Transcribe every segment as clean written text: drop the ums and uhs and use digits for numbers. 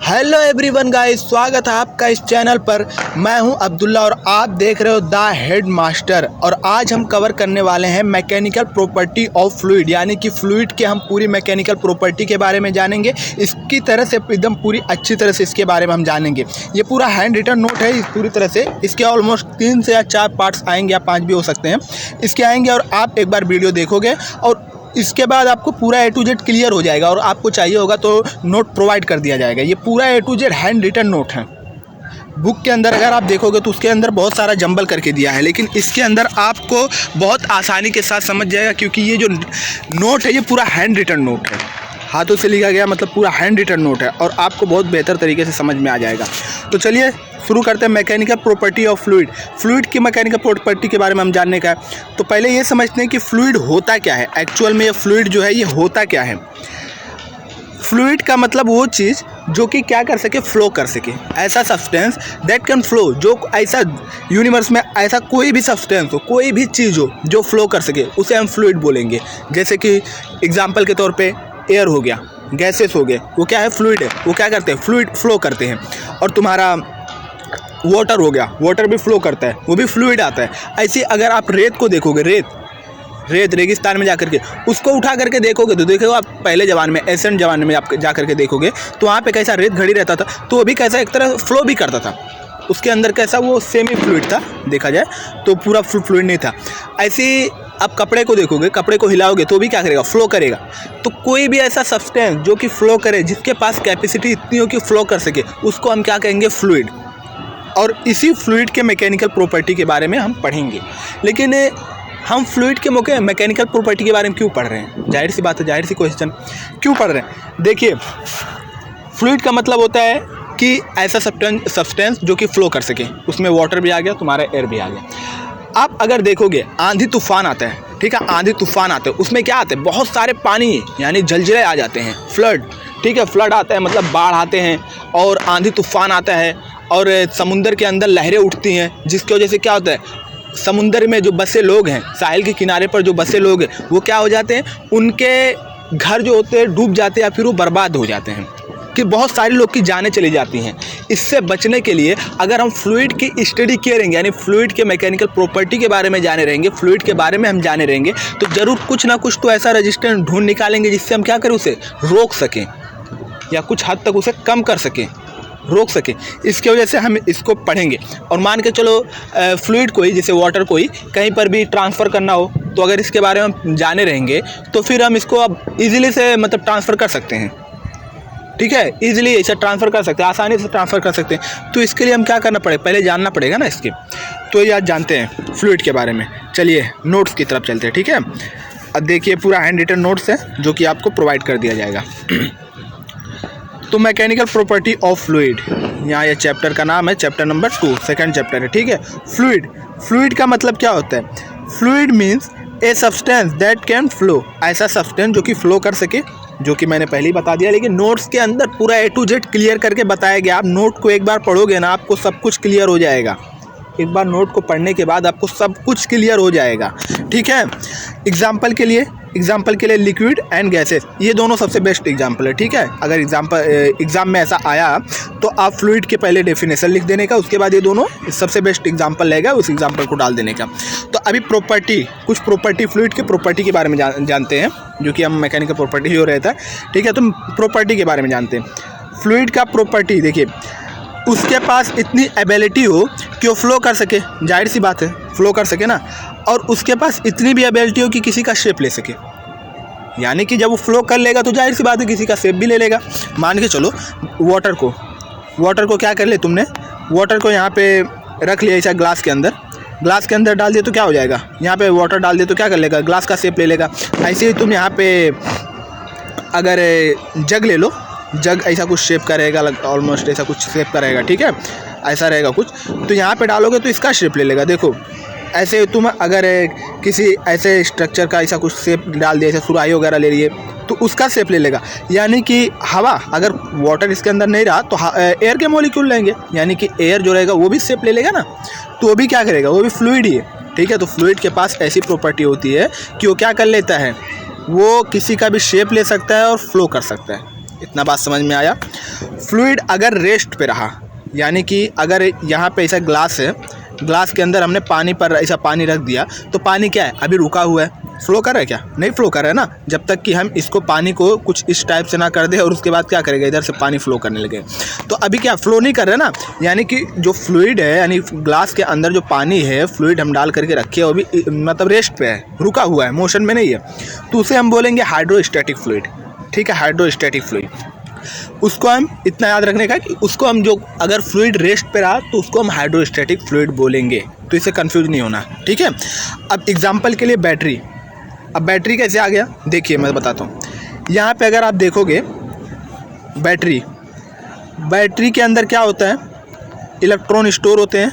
Hello everyone guys, स्वागत है आपका इस चैनल पर। मैं हूं अब्दुल्ला और आप देख रहे हो द हेड मास्टर। और आज हम कवर करने वाले हैं मैकेनिकल प्रॉपर्टी ऑफ फ्लूइड, यानी कि फ्लूइड के हम पूरी मैकेनिकल प्रॉपर्टी के बारे में जानेंगे। इसकी तरह से एकदम पूरी अच्छी तरह से इसके बारे में हम जानेंगे। ये पूरा हैंड रिटन नोट है इस पूरी तरह से। इसके ऑलमोस्ट 3 से या 4 पार्ट्स आएंगे या 5 भी हो सकते हैं इसके आएंगे। और आप एक बार वीडियो देखोगे और इसके बाद आपको पूरा A to Z क्लियर हो जाएगा। और आपको चाहिए होगा तो नोट प्रोवाइड कर दिया जाएगा। ये पूरा A to Z hand written note है। बुक के अंदर अगर आप देखोगे तो उसके अंदर बहुत सारा जंबल करके दिया है, लेकिन इसके अंदर आपको बहुत आसानी के साथ समझ जाएगा, क्योंकि ये जो नोट है ये पूरा हैंड रिटन नोट है। हाथों से लिखा गया मतलब पूरा हैंड रिटन नोट है और आपको बहुत बेहतर तरीके से समझ में आ जाएगा। तो चलिए शुरू करते हैं mechanical property of fluid. Fluid की मैकेनिकल प्रॉपर्टी के बारे में हम जानने का है। तो पहले ये समझते हैं कि फ्लूइड होता क्या है। एक्चुअल में ये फ्लूइड जो है ये होता क्या है। फ्लूइड का मतलब वो चीज़ जो कि क्या कर सके, फ्लो कर सके। ऐसा सब्सटेंस दैट कैन फ्लो, जो ऐसा यूनिवर्स में ऐसा कोई भी सब्सटेंस हो, कोई भी चीज़ हो जो फ्लो कर सके, उसे हम फ्लूइड बोलेंगे। जैसे कि एग्जाम्पल के तौर पे एयर हो गया, गैसेस हो गए, वो क्या है, फ्लूइड है। वो क्या करते हैं, फ्लूइड फ्लो करते हैं। और तुम्हारा वाटर हो गया, वाटर भी फ्लो करता है, वो भी फ्लूइड आता है। ऐसे अगर आप रेत को देखोगे, रेत रेगिस्तान में जाकर के उसको उठा करके देखोगे तो देखोगे आप पहले ज़माने में, एशियन ज़माने में आप जा करके देखोगे तो वहाँ पे कैसा रेत घड़ी रहता था, तो वो भी कैसा एक तरह फ्लो भी करता था। उसके अंदर कैसा वो सेमी फ्लूइड था, देखा जाए तो पूरा फ्लूइड नहीं था। ऐसे आप कपड़े को देखोगे, कपड़े को हिलाओगे तो भी क्या करेगा, फ्लो करेगा। तो कोई भी ऐसा सब्सटेंस जो कि फ्लो करे, जिसके पास कैपेसिटी इतनी हो कि फ्लो कर सके, उसको हम क्या कहेंगे, फ्लूइड। और इसी फ्लूइड के मैकेनिकल प्रॉपर्टी के बारे में हम पढ़ेंगे। लेकिन हम फ्लूइड के मैकेनिकल प्रॉपर्टी के बारे में क्यों पढ़ रहे हैं, जाहिर सी बात है, जाहिर सी क्वेश्चन, क्यों पढ़ रहे हैं। देखिए, फ्लूइड का मतलब होता है कि ऐसा सब्सटेंस जो कि फ्लो कर सके। उसमें वाटर भी आ गया, तुम्हारा एयर भी आ गया। आप अगर देखोगे आंधी तूफान आता है, ठीक है, आंधी तूफान आता है, उसमें क्या आता है, बहुत सारे पानी यानी जलजले आ जाते हैं, फ्लड, ठीक है, फ्लड आता है मतलब बाढ़ आते हैं और आंधी तूफान आता है और समुंदर के अंदर लहरें उठती हैं, जिसकी वजह से क्या होता है, समुंदर में जो बसे लोग हैं, साहिल के किनारे पर जो बसे लोग हैं, वो क्या हो जाते हैं, उनके घर जो होते हैं डूब जाते हैं या फिर वो बर्बाद हो जाते हैं, कि बहुत सारे लोग की जानें चली जाती हैं। इससे बचने के लिए अगर हम फ्लूइड की स्टडी करेंगे, यानी फ्लूइड के मैकेनिकल प्रॉपर्टी के बारे में जाने रहेंगे, फ्लूइड के बारे में हम जाने रहेंगे, तो ज़रूर कुछ ना कुछ तो ऐसा रेजिस्टेंस ढूंढ निकालेंगे जिससे हम क्या करें, उसे रोक सकें या कुछ हद तक उसे कम कर सकें, रोक सके। इसके वजह से हम इसको पढ़ेंगे। और मान के चलो फ्लूइड को ही, जैसे वाटर को ही कहीं पर भी ट्रांसफ़र करना हो, तो अगर इसके बारे में हम जाने रहेंगे तो फिर हम इसको अब ईजिली से मतलब ट्रांसफ़र कर सकते हैं, ठीक है, ईजिली इसे ट्रांसफ़र कर सकते हैं, आसानी से ट्रांसफ़र कर सकते हैं। तो इसके लिए हम क्या करना पड़ेगा, पहले जानना पड़ेगा ना इसके। तो ये आज जानते हैं फ्लूइड के बारे में। चलिए नोट्स की तरफ चलते हैं, ठीक है। अब देखिए पूरा हैंड रिटन नोट्स है जो कि आपको प्रोवाइड कर दिया जाएगा। तो मैकेनिकल प्रॉपर्टी ऑफ फ्लूइड, यहाँ ये चैप्टर का नाम है, चैप्टर नंबर 2, सेकंड चैप्टर है, ठीक है। फ्लूइड का मतलब क्या होता है, fluid means a substance that can flow, ऐसा सब्सटेंस जो कि फ्लो कर सके, जो कि मैंने पहले ही बता दिया। लेकिन नोट्स के अंदर पूरा A to Z क्लियर करके बताया गया। आप नोट को एक बार पढ़ोगे ना, आपको सब कुछ क्लियर हो जाएगा। एक बार नोट को पढ़ने के बाद आपको सब कुछ क्लियर हो जाएगा, ठीक है। एग्जाम्पल के लिए लिक्विड एंड गैसेस, ये दोनों सबसे बेस्ट एग्जाम्पल है, ठीक है। अगर एग्ज़ाम में ऐसा आया तो आप फ्लूइड के पहले डेफिनेशन लिख देने का, उसके बाद ये दोनों सबसे बेस्ट एग्जाम्पल रहेगा, उस एग्जाम्पल को डाल देने का। तो अभी कुछ प्रॉपर्टी फ्लूइड के प्रॉपर्टी के बारे में जानते हैं, जो कि हम मैकेनिकल प्रॉपर्टी हो रहता है, ठीक है। तो प्रॉपर्टी के बारे में जानते हैं। फ्लूइड का प्रॉपर्टी देखिए, उसके पास इतनी एबिलिटी हो कि वो फ्लो कर सके, जाहिर सी बात है, फ्लो कर सके ना। और उसके पास इतनी भी एबिलिटी हो कि किसी का शेप ले सके, यानी कि जब वो फ्लो कर लेगा तो जाहिर सी बात है किसी का शेप भी ले लेगा। मान के चलो वाटर को क्या कर ले तुमने, वाटर को यहाँ पे रख लिया ऐसा ग्लास के अंदर डाल दिया तो क्या हो जाएगा, यहाँ पे वाटर डाल दिया तो क्या कर लेगा, ग्लास का शेप ले लेगा। ऐसे ही तुम यहाँ पे अगर जग ले लो, जग ऐसा कुछ शेप का रहेगा, ऑलमोस्ट ऐसा कुछ शेप का रहेगा, ठीक है, ऐसा रहेगा कुछ, तो यहाँ पे डालोगे तो इसका शेप ले लेगा। देखो ऐसे तुम अगर किसी ऐसे स्ट्रक्चर का ऐसा कुछ शेप डाल दिया, जैसे सुराही वगैरह ले लिए, तो उसका शेप ले लेगा। यानी कि हवा, अगर वाटर इसके अंदर नहीं रहा तो एयर के मॉलिक्यूल लेंगे, यानी कि एयर जो रहेगा वो भी शेप ले लेगा ना, तो वो भी क्या करेगा, वो भी फ्लूइड ही है, ठीक है। तो फ्लूइड के पास ऐसी प्रॉपर्टी होती है कि वो क्या कर लेता है, वो किसी का भी शेप ले सकता है और फ्लो कर सकता है। इतना बात समझ में आया। फ्लूइड अगर रेस्ट पे रहा, यानी कि अगर यहाँ पे ऐसा ग्लास है, ग्लास के अंदर हमने पानी पर ऐसा पानी रख दिया, तो पानी क्या है, अभी रुका हुआ है, फ्लो कर रहा है क्या, नहीं फ्लो कर रहा है ना, जब तक कि हम इसको पानी को कुछ इस टाइप से ना कर दे और उसके बाद क्या करेगा, इधर से पानी फ्लो करने लगे। तो अभी क्या फ्लो नहीं कर रहा है ना, यानी कि जो फ्लूइड है, यानी ग्लास के अंदर जो पानी है, फ्लूइड हम डाल करके रखे हैं, वो भी मतलब रेस्ट पे है, रुका हुआ है, मोशन में नहीं है, तो उसे हम बोलेंगे हाइड्रोस्टैटिक फ्लूइड। ठीक है, हाइड्रोस्टैटिक फ्लूइड। उसको हम इतना याद रखने का कि उसको हम जो अगर फ्लूइड रेस्ट पे रहा तो उसको हम हाइड्रोस्टैटिक फ्लूइड बोलेंगे, तो इसे कंफ्यूज नहीं होना। ठीक है, अब एग्जांपल के लिए बैटरी। अब बैटरी कैसे आ गया, देखिए मैं बताता हूँ। यहाँ पे अगर आप देखोगे बैटरी के अंदर क्या होता है, इलेक्ट्रॉन स्टोर होते हैं।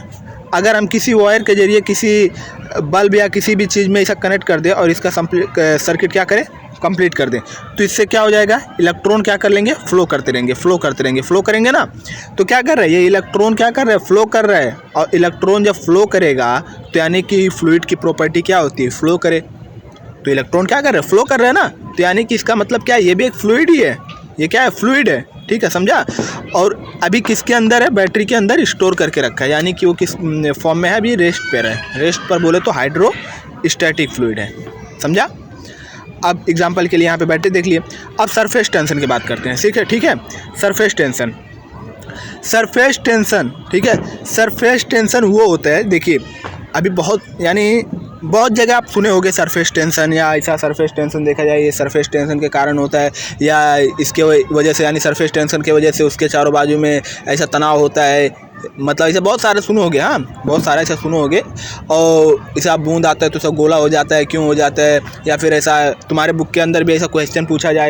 अगर हम किसी वायर के जरिए किसी बल्ब या किसी भी चीज़ में ऐसा कनेक्ट कर दें और इसका सर्किट क्या करें, कंप्लीट कर दें, तो इससे क्या हो जाएगा, इलेक्ट्रॉन क्या कर लेंगे, फ्लो करते रहेंगे, फ्लो करेंगे ना। तो क्या कर रहा है ये इलेक्ट्रॉन, क्या कर रहा है, फ्लो कर रहा है। और इलेक्ट्रॉन जब फ्लो करेगा तो यानी कि फ्लूइड की प्रॉपर्टी क्या होती है, फ्लो करे। तो इलेक्ट्रॉन क्या कर रहा है, फ्लो कर रहा है ना, तो यानी कि इसका मतलब क्या है, ये भी एक फ्लूइड ही है, ये क्या है, फ्लूइड है। ठीक है, समझा। और अभी किसके अंदर है, बैटरी के अंदर स्टोर करके रखा है, यानी कि वो किस फॉर्म में है, अभी रेस्ट पर है। रेस्ट पर बोले तो हाइड्रोस्टैटिक फ्लूइड है, समझा। अब एग्जांपल के लिए यहाँ पे बैटरी देख लिए। अब सरफेस टेंशन की बात करते हैं। ठीक है, सरफेस टेंशन, ठीक है, सरफेस टेंशन वो होता है, देखिए अभी बहुत जगह आप सुने होंगे सरफेस टेंशन, या ऐसा सरफेस टेंशन देखा जाए, ये सरफेस टेंशन के कारण होता है, या इसके वजह से, यानी सरफेस टेंशन की वजह से उसके चारों बाजू में ऐसा तनाव होता है, मतलब ऐसे बहुत सारे सुनो होगे। हाँ, बहुत सारे ऐसे सुनो होगे। और ऐसा बूंद आता है तो सब गोला हो जाता है, क्यों हो जाता है, या फिर ऐसा तुम्हारे बुक के अंदर भी ऐसा क्वेश्चन पूछा गया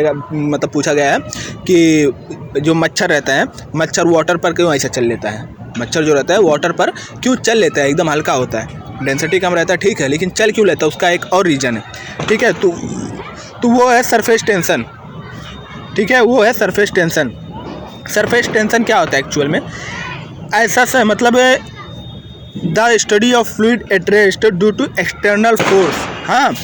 है कि जो मच्छर रहता है, मच्छर वाटर पर क्यों ऐसा चल लेता है, मच्छर जो रहता है वाटर पर क्यों चल लेता है, एकदम हल्का होता है, डेंसिटी कम रहता है, ठीक है, लेकिन चल क्यों लेता है, उसका एक और रीज़न है। ठीक है, तो वो है सरफेस टेंशन। ठीक है, वो है सरफेस टेंशन। सरफेस टेंशन क्या होता है एक्चुअल में, ऐसा सा मतलब the study of fluid at rest due to external force. हाँ,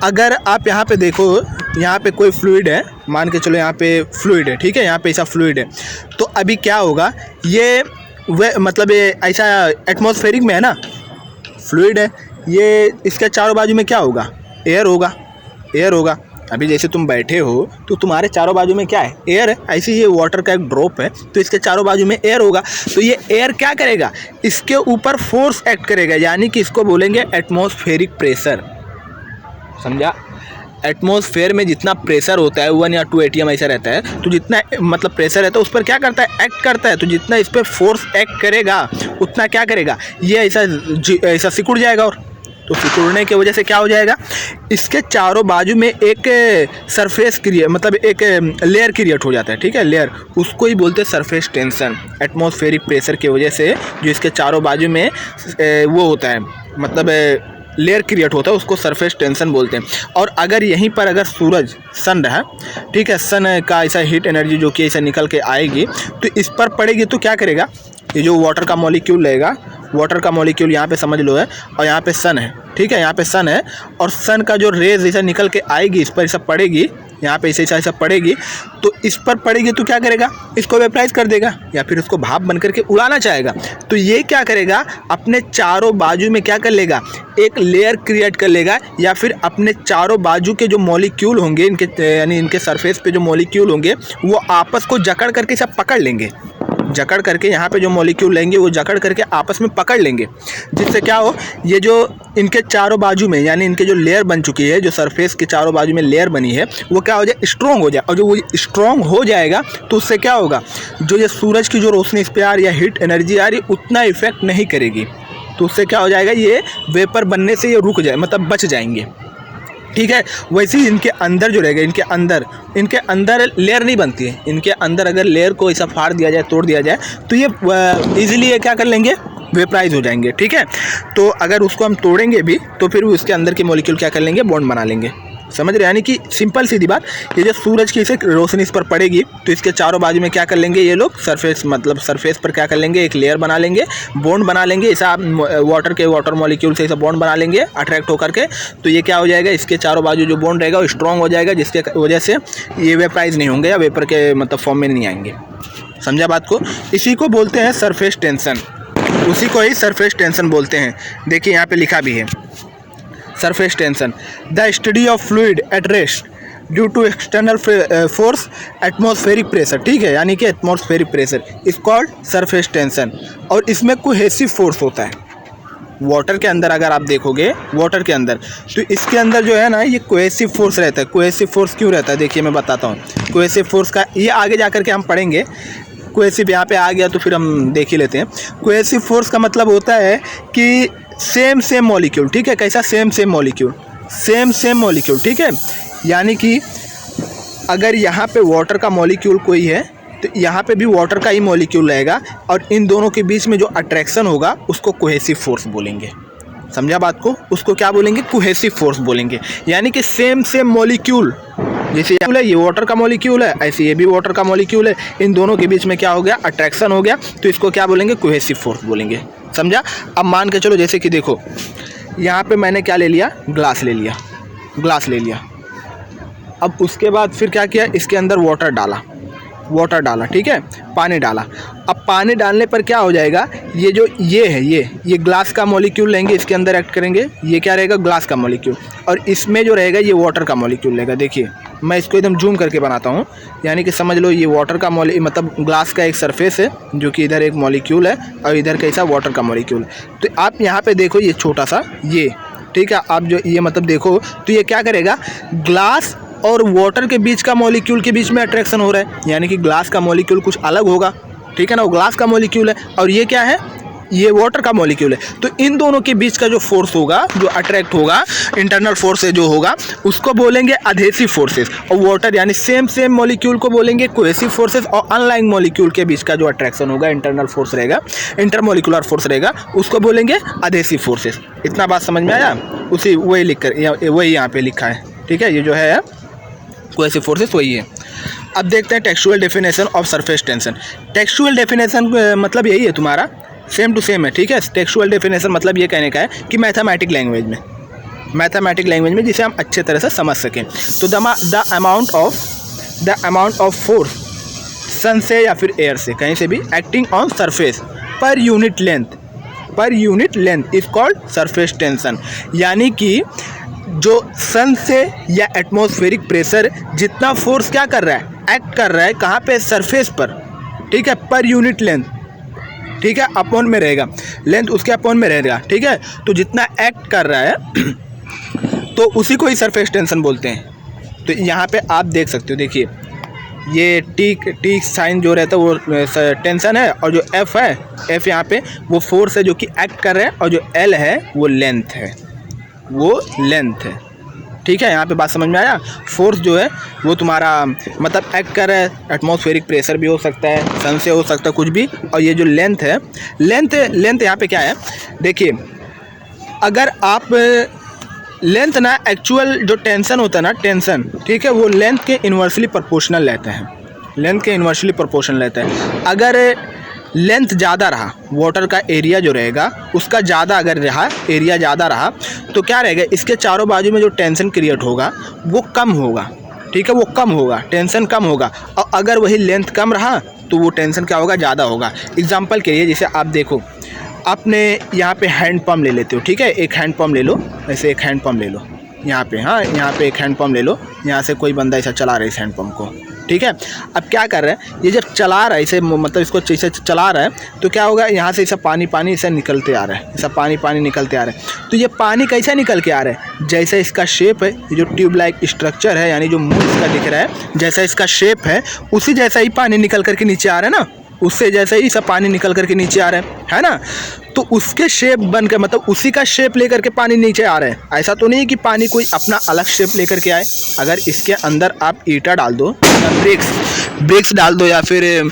अगर आप यहाँ पे देखो, यहाँ पे कोई फ्लूइड है, मान के चलो यहाँ पे फ्लूइड है, ठीक है, यहाँ पे ऐसा फ्लूइड है, तो अभी क्या होगा, ये मतलब ये ऐसा एटमॉस्फेरिक में है ना, फ्लूइड है, ये इसके चारों बाजू में क्या होगा, एयर होगा। अभी जैसे तुम बैठे हो तो तुम्हारे चारों बाजू में क्या है, एयर है, ऐसे ये वाटर का एक ड्रॉप है, तो इसके चारों बाजू में एयर होगा। तो ये एयर क्या करेगा, इसके ऊपर फोर्स एक्ट करेगा, यानी कि इसको बोलेंगे एटमॉस्फेरिक प्रेशर, समझा। एटमॉस्फेयर में जितना प्रेशर होता है 1 या 2 atm ऐसा रहता है, तो जितना मतलब प्रेशर रहता है उस पर क्या करता है, एक्ट करता है। तो जितना इस पर फोर्स एक्ट करेगा उतना क्या करेगा, ये ऐसा सिकुड़ जाएगा, और तो सिकुड़ने की वजह से क्या हो जाएगा, इसके चारों बाजू में एक सरफेस क्रिएट, मतलब एक लेयर क्रिएट हो जाता है। ठीक है, लेयर, उसको ही बोलते हैं सरफेस टेंशन। एटमॉस्फेरिक प्रेशर की वजह से जो इसके चारों बाजू में वो होता है, मतलब लेयर क्रिएट होता है, उसको सरफेस टेंशन बोलते हैं। और अगर यहीं पर अगर सूरज, सन रहा, ठीक है, सन का ऐसा हीट एनर्जी जो कि ऐसा निकल के आएगी, तो इस पर पड़ेगी, तो क्या करेगा, ये जो वाटर का मॉलिक्यूल रहेगा, वाटर का मॉलिक्यूल यहाँ पे समझ लो है, और यहाँ पे सन है। ठीक है, यहाँ पे सन है, और सन का जो रेज ऐसा निकल के आएगी, इस पर ऐसा पड़ेगी, यहाँ पे ऐसा पड़ेगी, तो इस पर पड़ेगी तो क्या करेगा, इसको वेपराइज कर देगा, या फिर उसको भाप बन करके उड़ाना चाहेगा। तो ये क्या करेगा, अपने चारों बाजू में क्या कर लेगा, एक लेयर क्रिएट कर लेगा, या फिर अपने चारों बाजू के जो मॉलिक्यूल होंगे इनके, यानी इनके सरफेस पे जो मॉलिक्यूल होंगे, वो आपस को जकड़ करके सब पकड़ लेंगे, जकड़ करके यहाँ पे जो मॉलिक्यूल लेंगे वो जकड़ करके आपस में पकड़ लेंगे, जिससे क्या हो, ये जो इनके चारों बाजू में, यानी इनके जो लेयर बन चुकी है, जो सरफेस के चारों बाजू में लेयर बनी है, वो क्या हो जाए, स्ट्रॉन्ग हो जाए। और जो वो स्ट्रॉन्ग हो जाएगा तो उससे क्या होगा, जो ये सूरज की जो रोशनी इस पर आ रही है, हीट एनर्जी आ रही, उतना इफेक्ट नहीं करेगी। तो उससे क्या हो जाएगा, ये वेपर बनने से ये रुक जाए, मतलब बच जाएंगे। ठीक है, वैसे ही इनके अंदर जो रहेगा, इनके अंदर लेयर नहीं बनती है, इनके अंदर अगर लेयर को ऐसा फाड़ दिया जाए, तोड़ दिया जाए, तो ये ईजिली ये क्या कर लेंगे, वेपराइज हो जाएंगे। ठीक है, तो अगर उसको हम तोड़ेंगे भी तो फिर उसके अंदर के मॉलिक्यूल क्या कर लेंगे, बॉन्ड बना लेंगे। समझ रहे, यानी कि सिंपल सीधी बात, ये जो सूरज की इसे रोशनी इस पर पड़ेगी तो इसके चारों बाजू में क्या कर लेंगे ये लोग, सरफेस मतलब सरफेस पर क्या कर लेंगे, एक लेयर बना लेंगे, बॉन्ड बना लेंगे, ऐसा वाटर मॉलिक्यूल से ऐसा बॉन्ड बना लेंगे अट्रैक्ट होकर के। तो ये क्या हो जाएगा, इसके चारों बाजू जो बॉन्ड रहेगा वो स्ट्रॉन्ग हो जाएगा, जिसके वजह से ये वेपराइज नहीं होंगे या वेपर के मतलब फॉर्म में नहीं आएंगे। समझा बात को? इसी को बोलते हैं सरफेस टेंशन, उसी को ही सरफेस टेंशन बोलते हैं। देखिए यहाँ पे लिखा भी है surface tension, the study of fluid at rest due to external force atmospheric pressure. ठीक है, यानी कि atmospheric pressure is called surface tension. और इसमें कोहेसिव फोर्स होता है वाटर के अंदर। अगर आप देखोगे वाटर के अंदर तो इसके अंदर जो है ना ये कोहेसिव फोर्स रहता है। कोहेसिव फोर्स क्यों रहता है, देखिए मैं बताता हूँ। कोहेसिव फोर्स का ये आगे जा कर के हम पढ़ेंगे। कोहेसिव यहाँ पे आ गया तो फिर हम देख ही लेते हैं। कोहेसिव फोर्स का मतलब होता है कि सेम मॉलिक्यूल, ठीक है, कैसा सेम मॉलिक्यूल, सेम मॉलिक्यूल, ठीक है। यानी कि अगर यहाँ पे वाटर का मॉलिक्यूल कोई है तो यहाँ पे भी वाटर का ही मॉलिक्यूल रहेगा और इन दोनों के बीच में जो अट्रैक्शन होगा उसको कोहेसिव फोर्स बोलेंगे। समझा बात को? उसको क्या बोलेंगे, कोहेसिव फोर्स बोलेंगे। यानी कि सेम मॉलिक्यूल, जैसे ये वाटर का मॉलिक्यूल है ऐसे ये भी वाटर का मॉलिक्यूल है, इन दोनों के बीच में क्या हो गया, अट्रैक्शन हो गया, तो इसको क्या बोलेंगे, कोहेसिव फोर्स बोलेंगे। समझा? अब मान के चलो जैसे कि देखो यहाँ पे मैंने क्या ले लिया, ग्लास ले लिया। अब उसके बाद फिर क्या किया, इसके अंदर वाटर डाला, ठीक है, पानी डाला। अब पानी डालने पर क्या हो जाएगा, ये जो ये है ये ग्लास का मॉलिक्यूल लेंगे, इसके अंदर एक्ट करेंगे, ये क्या रहेगा, ग्लास का मॉलिक्यूल, और इसमें जो रहेगा ये वाटर का मॉलिक्यूल रहेगा। देखिए मैं इसको एकदम जूम करके बनाता हूँ, यानी कि समझ लो ये वाटर का मतलब ग्लास का एक सरफेस है जो कि इधर एक मॉलिक्यूल है और इधर कैसा वाटर का मॉलिक्यूल है। तो आप यहाँ पे देखो ये छोटा सा ये, ठीक है, आप जो ये मतलब देखो तो ये क्या करेगा, ग्लास और वाटर के बीच का मॉलिक्यूल के बीच में अट्रैक्शन हो रहा है, यानी कि ग्लास का मॉलिक्यूल कुछ अलग होगा, ठीक है ना, वो ग्लास का मॉलिक्यूल है और ये क्या है, ये वाटर का मॉलिक्यूल है। तो इन दोनों के बीच का जो फोर्स होगा, जो अट्रैक्ट होगा, इंटरनल फोर्स जो होगा उसको बोलेंगे अधेसिव फोर्सेस, और वाटर यानी सेम मॉलिक्यूल को बोलेंगे कोहेसिव फोर्सेस, और अनलाइक मॉलिक्यूल के बीच का जो अट्रैक्शन होगा, इंटरनल फोर्स रहेगा, इंटरमॉलिक्यूलर फोर्स रहेगा, उसको बोलेंगे अधेसिव फोर्सेस। इतना बात समझ में आया? उसी वही लिख कर वही यहाँ पे लिखा है, ठीक है, ये जो है कोहेसिव फोर्सेस वही है। अब देखते हैं textual definition of surface tension. Textual definition मतलब यही है तुम्हारा, सेम टू सेम है, ठीक है। टेक्सचुअल डेफिनेशन मतलब ये कहने का है कि मैथमेटिक लैंग्वेज में जिसे हम अच्छे तरह से समझ सकें। तो द अमाउंट ऑफ फोर्स सन से या फिर एयर से कहीं से भी acting on surface per unit length is called surface tension. यानी कि जो सन से या एटमॉस्फेरिक प्रेशर जितना फोर्स क्या कर रहा है, एक्ट कर रहा है कहाँ पे, सरफेस पर, ठीक है, पर यूनिट लेंथ, ठीक है, अपॉन में रहेगा, लेंथ उसके अपॉन में रहेगा, ठीक है। तो जितना एक्ट कर रहा है तो उसी को ही सरफेस टेंशन बोलते हैं। तो यहाँ पे आप देख सकते हो, देखिए ये टी साइन जो रहता है वो टेंशन है, और जो एफ है, एफ यहाँ पे वो फोर्स है जो कि एक्ट कर रहा है, और जो एल है वो लेंथ है, ठीक है। यहाँ पे बात समझ में आया? फोर्स जो है वो तुम्हारा मतलब एक्ट कर रहा है, एटमॉस्फेरिक प्रेशर भी हो सकता है, सन से हो सकता है, कुछ भी। और ये जो लेंथ है, लेंथ यहाँ पे क्या है, देखिए अगर आप लेंथ ना, एक्चुअल जो टेंशन होता है ना, टेंशन, ठीक है, वो लेंथ के इन्वर्सली प्रोपोर्शनल रहता है। अगर लेंथ ज़्यादा रहा, वाटर का एरिया जो रहेगा उसका ज़्यादा अगर रहा, एरिया ज़्यादा रहा, तो क्या रहेगा, इसके चारों बाजू में जो टेंशन क्रिएट होगा वो कम होगा, ठीक है, वो कम होगा, टेंशन कम होगा। और अगर वही लेंथ कम रहा तो वो टेंशन क्या होगा, ज़्यादा होगा। एग्जांपल के लिए जैसे आप देखो, आपने यहाँ पे हैंड पंप ले लेते हो, ठीक है, एक हैंड पंप ले लो, ऐसे एक हैंड पंप ले लो यहाँ पे, हाँ यहाँ पे एक हैंड पंप ले लो, यहाँ से कोई बंदा ऐसा चला रहा है इस हैंड पंप को, ठीक है। अब क्या कर रहा है, ये जब चला रहा है इसे, मतलब इसको इसे चला रहा है, तो क्या होगा, यहाँ से ऐसा पानी ऐसा निकलते आ रहा है, ऐसा पानी निकलते आ रहा है। तो ये पानी कैसा निकल के आ रहा है, जैसा इसका शेप है, ये जो ट्यूब लाइक स्ट्रक्चर है, यानी जो मुंह इसका दिख रहा है, जैसा इसका शेप है उसी जैसा ही पानी निकल करके नीचे आ रहा है ना, उससे जैसे ही सब पानी निकल करके नीचे आ रहा है ना। तो उसके शेप बन के, मतलब उसी का शेप लेकर के पानी नीचे आ रहा है। ऐसा तो नहीं कि पानी कोई अपना अलग शेप लेकर के आए। अगर इसके अंदर आप ईटा डाल दो या ब्रिक्स डाल दो या फिर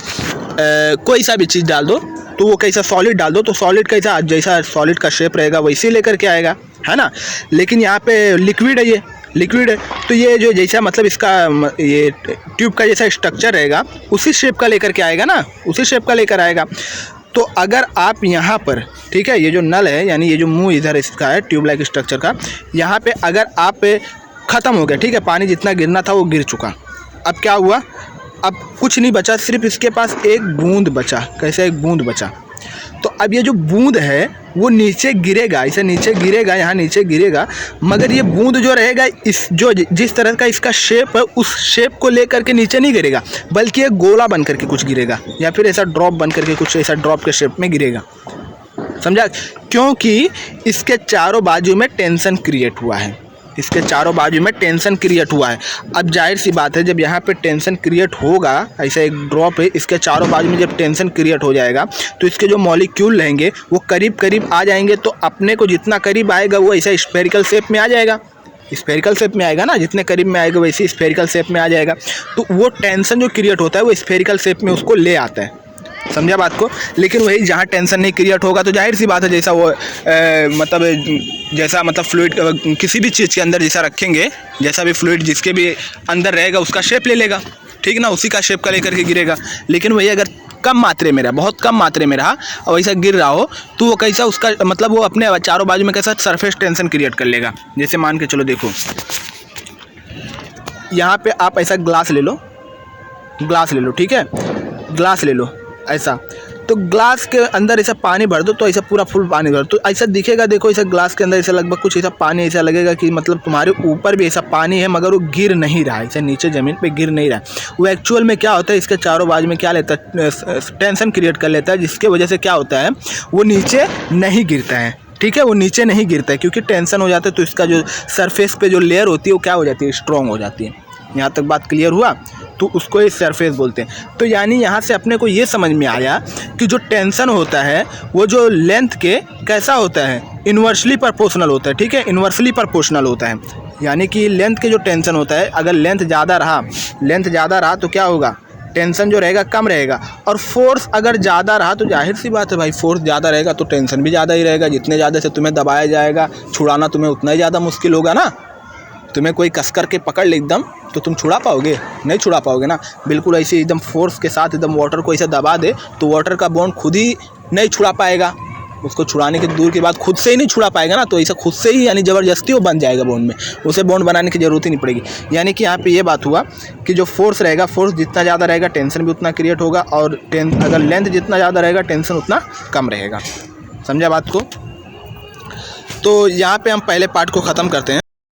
कोई सा भी चीज़ डाल दो, तो वो कैसा सॉलिड डाल दो, तो सॉलिड जैसा सॉलिड का शेप रहेगा वैसे लेकर के आएगा, है ना। लेकिन यहाँ पे लिक्विड है, ये लिक्विड है। तो ये जो जैसा मतलब इसका ये ट्यूब का जैसा स्ट्रक्चर रहेगा उसी शेप का लेकर के आएगा ना, उसी शेप का लेकर आएगा। तो अगर आप यहाँ पर, ठीक है, ये जो नल है यानी ये जो मुंह इधर इसका है ट्यूब लाइक स्ट्रक्चर का, यहाँ पे अगर आप ख़त्म हो गया, ठीक है, पानी जितना गिरना था वो गिर चुका। अब क्या हुआ, अब कुछ नहीं बचा, सिर्फ इसके पास एक बूंद बचा। कैसे एक बूंद बचा? तो अब ये जो बूंद है वो नीचे गिरेगा, इसे नीचे गिरेगा, यहाँ नीचे गिरेगा, मगर ये बूंद जो रहेगा इस जो जिस तरह का इसका शेप है उस शेप को लेकर के नीचे नहीं गिरेगा, बल्कि एक गोला बन करके कुछ गिरेगा या फिर ऐसा ड्रॉप बन करके कुछ ऐसा ड्रॉप के शेप में गिरेगा। समझा? क्योंकि इसके चारों बाजू में टेंशन क्रिएट हुआ है, इसके चारों बाजू में टेंशन क्रिएट हुआ है। अब जाहिर सी बात है जब यहाँ पे टेंशन क्रिएट होगा, ऐसा एक ड्रॉप है, इसके चारों बाजू में जब टेंशन क्रिएट हो जाएगा तो इसके जो मॉलिक्यूल रहेंगे वो करीब करीब आ जाएंगे। तो अपने को जितना करीब आएगा वो ऐसा स्फेरिकल शेप में आ जाएगा, स्फेरिकल शेप में आएगा ना, जितने करीब में आएगा वैसे स्फेरिकल शेप में आ जाएगा। तो वो टेंशन जो क्रिएट होता है वो स्फेरिकल शेप में उसको ले आता है। समझा बात को? लेकिन वही जहाँ टेंशन नहीं क्रिएट होगा तो जाहिर सी बात है जैसा वो मतलब फ्लूइड किसी भी चीज़ के अंदर जैसा रखेंगे, जैसा भी फ्लूइड जिसके भी अंदर रहेगा उसका शेप ले लेगा, ठीक ना, उसी का शेप का लेकर के गिरेगा। लेकिन वही अगर कम मात्रे में रहा, बहुत कम मात्रे में रहा और वैसा गिर रहा हो तो वो कैसा उसका मतलब वो अपने चारों बाजू में कैसा सरफेस टेंशन क्रिएट कर लेगा। जैसे मान के चलो, देखो यहाँ पे आप ऐसा ग्लास ले लो, ग्लास ले लो, ठीक है, ग्लास ले लो ऐसा, तो ग्लास के अंदर ऐसा पानी भर दो तो ऐसा पूरा फुल पानी भर, तो ऐसा दिखेगा, देखो ऐसा ग्लास के अंदर ऐसा लगभग कुछ ऐसा पानी ऐसा लगेगा कि मतलब तुम्हारे ऊपर भी ऐसा पानी है मगर वो गिर नहीं रहा है, ऐसा नीचे ज़मीन पे गिर नहीं रहा है। वो एक्चुअल में क्या होता है, इसके चारों बाजू में क्या लेता है, टेंशन क्रिएट कर लेता है, जिसके वजह से क्या होता है वो नीचे नहीं गिरता है, ठीक है, वो नीचे नहीं गिरता है क्योंकि टेंशन हो जाता है तो इसका जो सरफेस पे जो लेयर होती है वो क्या हो जाती है, स्ट्रॉन्ग हो जाती है। यहाँ तक बात क्लियर हुआ? तो उसको ये सरफेस बोलते हैं। तो यानी यहाँ से अपने को ये समझ में आया कि जो टेंशन होता है वो जो लेंथ के कैसा होता है, इन्वर्सली प्रोपोर्शनल होता है, ठीक है, इन्वर्सली प्रोपोर्शनल होता है। यानी कि लेंथ के जो टेंशन होता है, अगर लेंथ ज़्यादा रहा तो क्या होगा, टेंशन जो रहेगा कम रहेगा, और फोर्स अगर ज़्यादा रहा तो जाहिर सी बात है भाई, फोर्स ज़्यादा रहेगा तो टेंशन भी ज़्यादा ही रहेगा। जितने ज़्यादा से तुम्हें दबाया जाएगा, छुड़ाना तुम्हें उतना ही ज़्यादा मुश्किल होगा ना। तुम्हें कोई कस कर के पकड़ ले एकदम तो तुम छुड़ा पाओगे? नहीं छुड़ा पाओगे ना। बिल्कुल ऐसे एकदम फोर्स के साथ एकदम वाटर को ऐसे दबा दे तो वाटर का बॉन्ड खुद ही नहीं छुड़ा पाएगा, उसको छुड़ाने के दूर की बात खुद से ही नहीं छुड़ा पाएगा ना। तो ऐसा खुद से ही यानी ज़बरदस्ती वो बन जाएगा बॉन्ड में, उसे बॉन्ड बनाने की ज़रूरत ही नहीं पड़ेगी। यानी कि यहाँ पे ये बात हुआ कि जो फोर्स रहेगा, फोर्स जितना ज़्यादा रहेगा टेंशन भी उतना क्रिएट होगा, और अगर लेंथ जितना ज़्यादा रहेगा टेंशन उतना कम रहेगा। समझा बात को? तो यहाँ पे हम पहले पार्ट को ख़त्म करते हैं।